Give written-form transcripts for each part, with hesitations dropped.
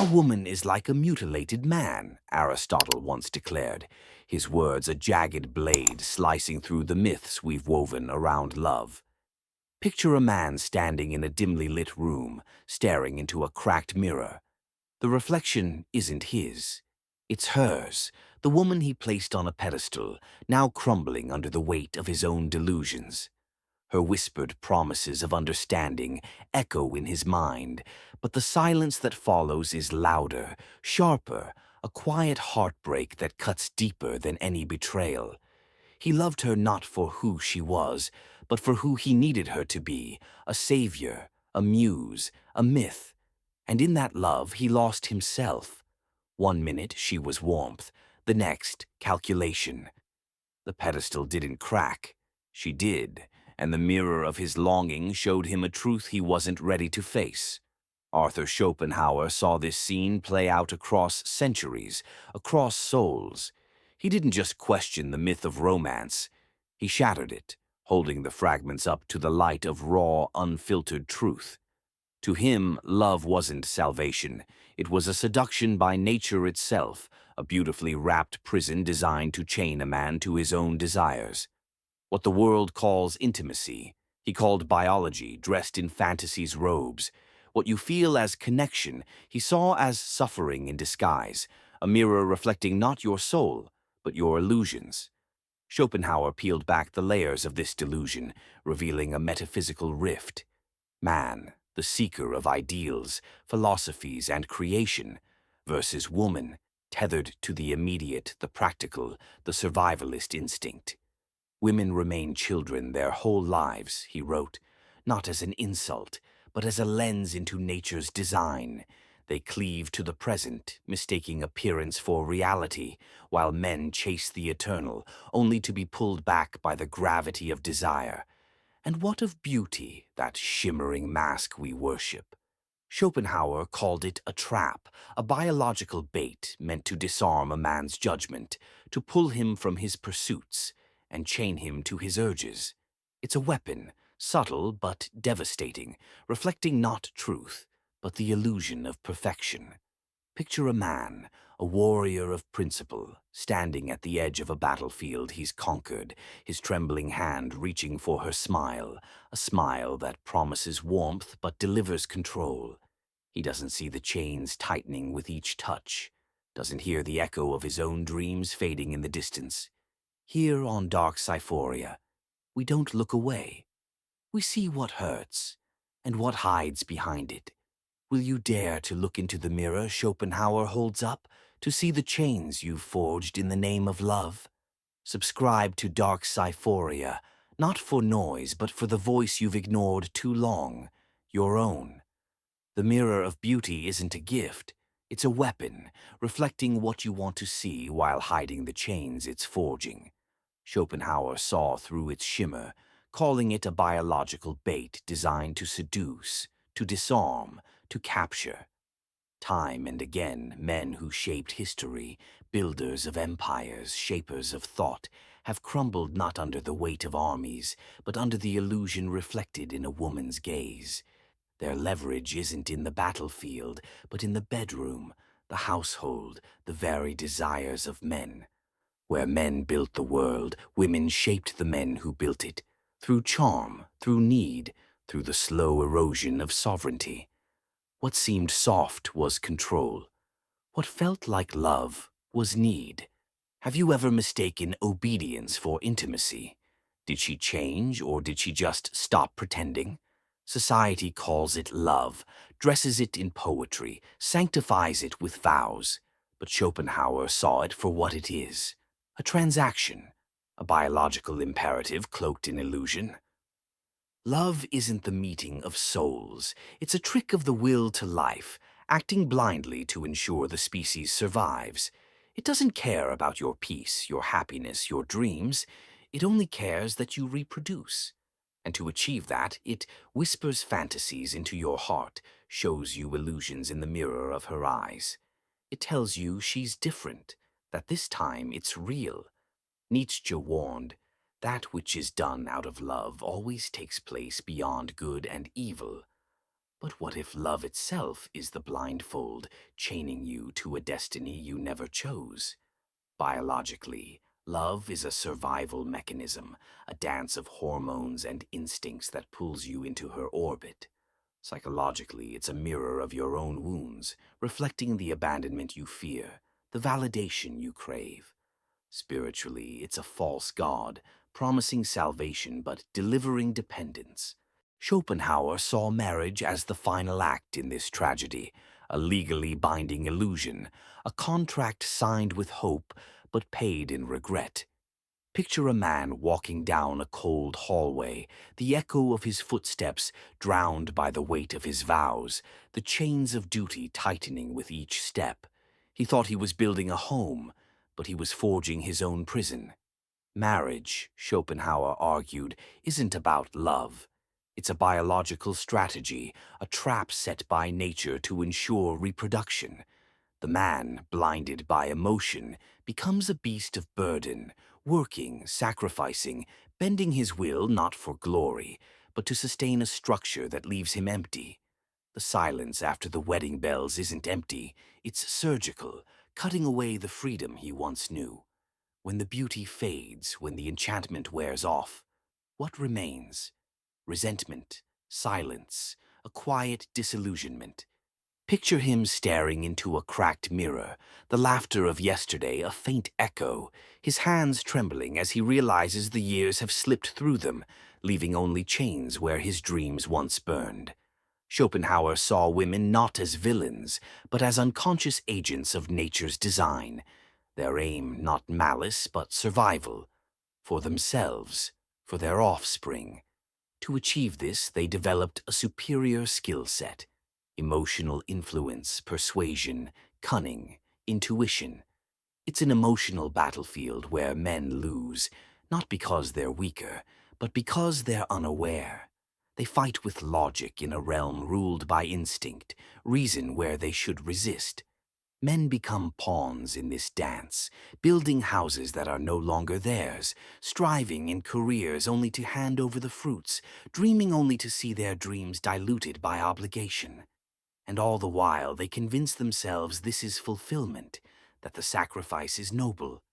A woman is like a mutilated man, Aristotle once declared, his words a jagged blade slicing through the myths we've woven around love. Picture a man standing in a dimly lit room, staring into a cracked mirror. The reflection isn't his. It's hers, the woman he placed on a pedestal, now crumbling under the weight of his own delusions. Her whispered promises of understanding echo in his mind, but the silence that follows is louder, sharper, a quiet heartbreak that cuts deeper than any betrayal. He loved her not for who she was, but for who he needed her to be, a savior, a muse, a myth. And in that love he lost himself. One minute she was warmth, the next calculation. The pedestal didn't crack. She did, and the mirror of his longing showed him a truth he wasn't ready to face. Arthur Schopenhauer saw this scene play out across centuries, across souls. He didn't just question the myth of romance. He shattered it, holding the fragments up to the light of raw, unfiltered truth. To him, love wasn't salvation. It was a seduction by nature itself, a beautifully wrapped prison designed to chain a man to his own desires. What the world calls intimacy, he called biology dressed in fantasy's robes. What you feel as connection, he saw as suffering in disguise, a mirror reflecting not your soul, but your illusions. Schopenhauer peeled back the layers of this delusion, revealing a metaphysical rift. Man, the seeker of ideals, philosophies, and creation, versus woman, tethered to the immediate, the practical, the survivalist instinct. Women remain children their whole lives, he wrote, not as an insult, but as a lens into nature's design. They cleave to the present, mistaking appearance for reality, while men chase the eternal, only to be pulled back by the gravity of desire. And what of beauty, that shimmering mask we worship? Schopenhauer called it a trap, a biological bait meant to disarm a man's judgment, to pull him from his pursuits, and chain him to his urges. It's a weapon, subtle but devastating, reflecting not truth, but the illusion of perfection. Picture a man, a warrior of principle, standing at the edge of a battlefield he's conquered, his trembling hand reaching for her smile, a smile that promises warmth but delivers control. He doesn't see the chains tightening with each touch, doesn't hear the echo of his own dreams fading in the distance. Here on dark Psyphoria, we don't look away. We see what hurts, and what hides behind it. Will you dare to look into the mirror Schopenhauer holds up, to see the chains you've forged in the name of love? Subscribe to Dark Psyphoria, not for noise, but for the voice you've ignored too long, your own. The mirror of beauty isn't a gift. It's a weapon, reflecting what you want to see while hiding the chains it's forging. Schopenhauer saw through its shimmer, calling it a biological bait designed to seduce, to disarm, to capture. Time and again, men who shaped history, builders of empires, shapers of thought, have crumbled not under the weight of armies, but under the illusion reflected in a woman's gaze. Their leverage isn't in the battlefield, but in the bedroom, the household, the very desires of men. Where men built the world, women shaped the men who built it, through charm, through need, through the slow erosion of sovereignty. What seemed soft was control. What felt like love was need. Have you ever mistaken obedience for intimacy? Did she change, or did she just stop pretending? Society calls it love, dresses it in poetry, sanctifies it with vows. But Schopenhauer saw it for what it is, a transaction, a biological imperative cloaked in illusion. Love isn't the meeting of souls. It's a trick of the will to life, acting blindly to ensure the species survives. It doesn't care about your peace, your happiness, your dreams. It only cares that you reproduce. And to achieve that, it whispers fantasies into your heart, shows you illusions in the mirror of her eyes. It tells you she's different, that this time it's real. Nietzsche warned, that which is done out of love always takes place beyond good and evil. But what if love itself is the blindfold, chaining you to a destiny you never chose? Biologically, love is a survival mechanism, a dance of hormones and instincts that pulls you into her orbit. Psychologically, it's a mirror of your own wounds, reflecting the abandonment you fear, the validation you crave. Spiritually, it's a false god, promising salvation but delivering dependence. Schopenhauer saw marriage as the final act in this tragedy, a legally binding illusion, a contract signed with hope but paid in regret. Picture a man walking down a cold hallway, the echo of his footsteps drowned by the weight of his vows, the chains of duty tightening with each step. He thought he was building a home, but he was forging his own prison. Marriage, Schopenhauer argued, isn't about love. It's a biological strategy, a trap set by nature to ensure reproduction. The man, blinded by emotion, becomes a beast of burden, working, sacrificing, bending his will not for glory, but to sustain a structure that leaves him empty. The silence after the wedding bells isn't empty, it's surgical, cutting away the freedom he once knew. When the beauty fades, when the enchantment wears off, what remains? Resentment, silence, a quiet disillusionment. Picture him staring into a cracked mirror, the laughter of yesterday a faint echo, his hands trembling as he realizes the years have slipped through them, leaving only chains where his dreams once burned. Schopenhauer saw women not as villains, but as unconscious agents of nature's design, their aim not malice but survival, for themselves, for their offspring. To achieve this, they developed a superior skill set: emotional influence, persuasion, cunning, intuition. It's an emotional battlefield where men lose, not because they're weaker, but because they're unaware. They fight with logic in a realm ruled by instinct, reason where they should resist. Men become pawns in this dance, building houses that are no longer theirs, striving in careers only to hand over the fruits, dreaming only to see their dreams diluted by obligation. And all the while they convince themselves this is fulfillment, that the sacrifice is noble.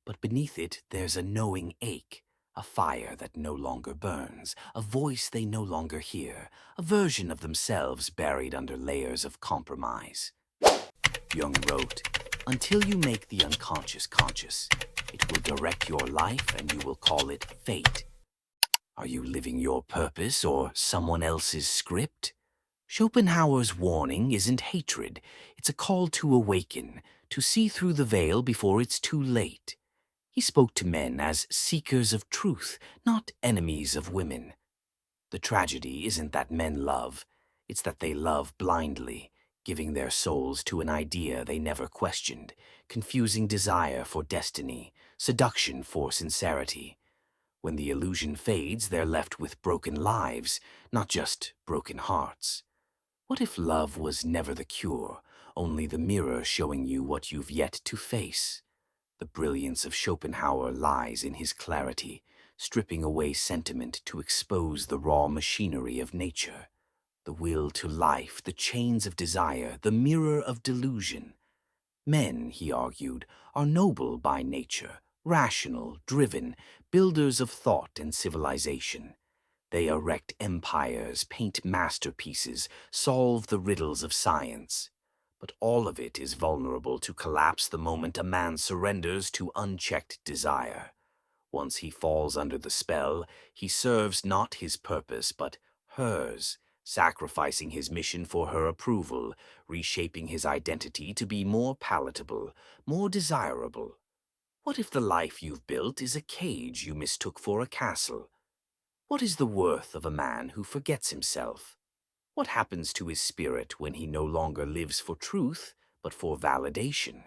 But beneath it there's a knowing ache, a fire that no longer burns, a voice they no longer hear, a version of themselves buried under layers of compromise. Jung wrote, "Until you make the unconscious conscious, it will direct your life and you will call it fate." Are you living your purpose or someone else's script? Schopenhauer's warning isn't hatred, it's a call to awaken, to see through the veil before it's too late. He spoke to men as seekers of truth, not enemies of women. The tragedy isn't that men love, it's that they love blindly, giving their souls to an idea they never questioned, confusing desire for destiny, seduction for sincerity. When the illusion fades, they're left with broken lives, not just broken hearts. What if love was never the cure, only the mirror showing you what you've yet to face? The brilliance of Schopenhauer lies in his clarity, stripping away sentiment to expose the raw machinery of nature. The will to life, the chains of desire, the mirror of delusion. Men, he argued, are noble by nature, rational, driven, builders of thought and civilization. They erect empires, paint masterpieces, solve the riddles of science. But all of it is vulnerable to collapse the moment a man surrenders to unchecked desire. Once he falls under the spell, he serves not his purpose, but hers, sacrificing his mission for her approval, reshaping his identity to be more palatable, more desirable. What if the life you've built is a cage you mistook for a castle? What is the worth of a man who forgets himself? What happens to his spirit when he no longer lives for truth, but for validation?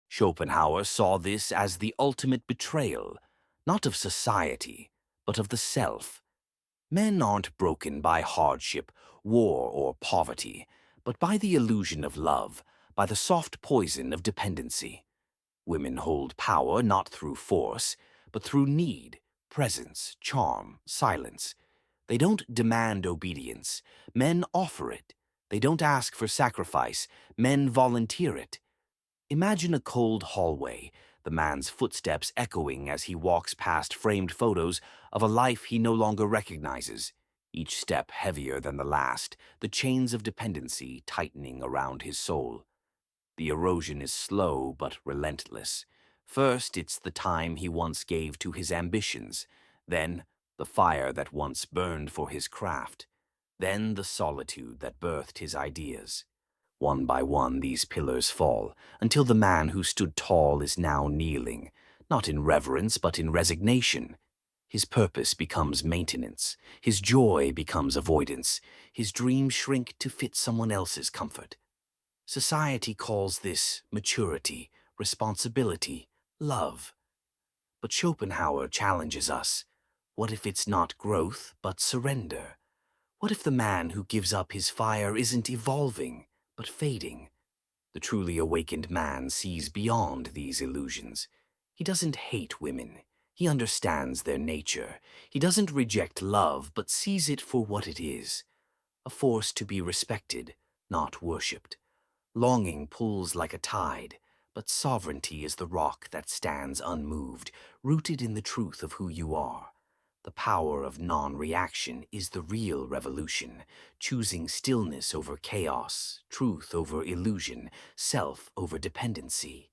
Schopenhauer saw this as the ultimate betrayal, not of society, but of the self. Men aren't broken by hardship, war, or poverty, but by the illusion of love, by the soft poison of dependency. Women hold power not through force, but through need, presence, charm, silence. They don't demand obedience. Men offer it. They don't ask for sacrifice, men volunteer it. Imagine a cold hallway, the man's footsteps echoing as he walks past framed photos of a life he no longer recognizes, each step heavier than the last, the chains of dependency tightening around his soul. The erosion is slow but relentless. First, it's the time he once gave to his ambitions, then the fire that once burned for his craft, then the solitude that birthed his ideas. One by one, these pillars fall, until the man who stood tall is now kneeling, not in reverence but in resignation. His purpose becomes maintenance, his joy becomes avoidance, his dreams shrink to fit someone else's comfort. Society calls this maturity, responsibility, love. But Schopenhauer challenges us. What if it's not growth, but surrender? What if the man who gives up his fire isn't evolving, but fading? The truly awakened man sees beyond these illusions. He doesn't hate women. He understands their nature. He doesn't reject love, but sees it for what it is, a force to be respected, not worshipped. Longing pulls like a tide, but sovereignty is the rock that stands unmoved, rooted in the truth of who you are. The power of non-reaction is the real revolution, choosing stillness over chaos, truth over illusion, self over dependency.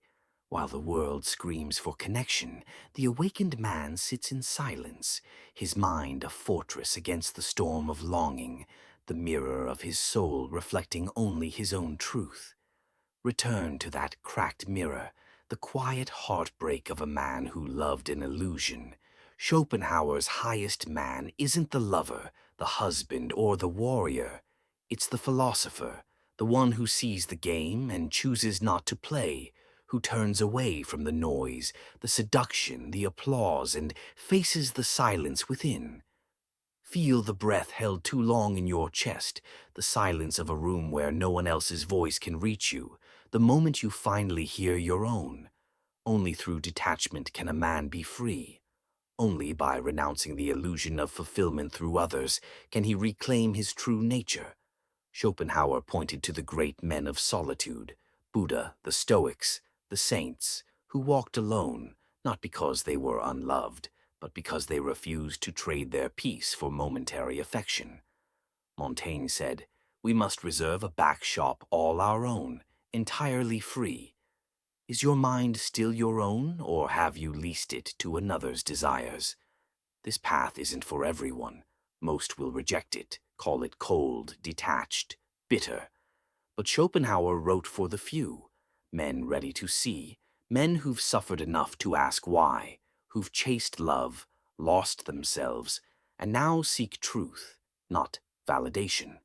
While the world screams for connection, the awakened man sits in silence, his mind a fortress against the storm of longing, the mirror of his soul reflecting only his own truth. Return to that cracked mirror, the quiet heartbreak of a man who loved an illusion. Schopenhauer's highest man isn't the lover, the husband, or the warrior. It's the philosopher, the one who sees the game and chooses not to play, who turns away from the noise, the seduction, the applause, and faces the silence within. Feel the breath held too long in your chest, the silence of a room where no one else's voice can reach you, the moment you finally hear your own. Only through detachment can a man be free. Only by renouncing the illusion of fulfillment through others can he reclaim his true nature. Schopenhauer pointed to the great men of solitude, Buddha, the Stoics, the saints, who walked alone, not because they were unloved, but because they refused to trade their peace for momentary affection. Montaigne said, "We must reserve a back shop all our own, entirely free." Is your mind still your own, or have you leased it to another's desires? This path isn't for everyone. Most will reject it, call it cold, detached, bitter. But Schopenhauer wrote for the few, men ready to see, men who've suffered enough to ask why, who've chased love, lost themselves, and now seek truth, not validation.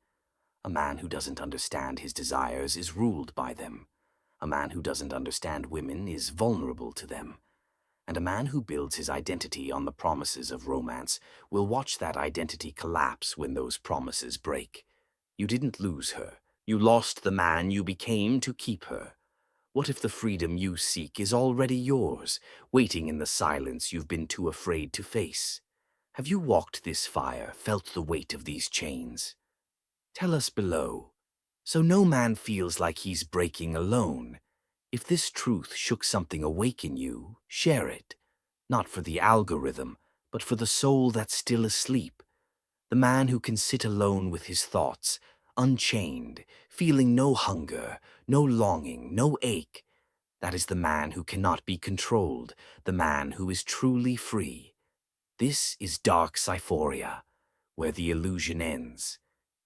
A man who doesn't understand his desires is ruled by them. A man who doesn't understand women is vulnerable to them. And a man who builds his identity on the promises of romance will watch that identity collapse when those promises break. You didn't lose her. You lost the man you became to keep her. What if the freedom you seek is already yours, waiting in the silence you've been too afraid to face? Have you walked this fire, felt the weight of these chains? Tell us below, so no man feels like he's breaking alone. If this truth shook something awake in you, share it. Not for the algorithm, but for the soul that's still asleep. The man who can sit alone with his thoughts, unchained, feeling no hunger, no longing, no ache. That is the man who cannot be controlled, the man who is truly free. This is dark Psyphoria, where the illusion ends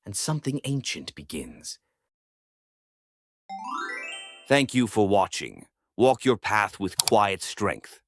and something ancient begins. Thank you for watching. Walk your path with quiet strength.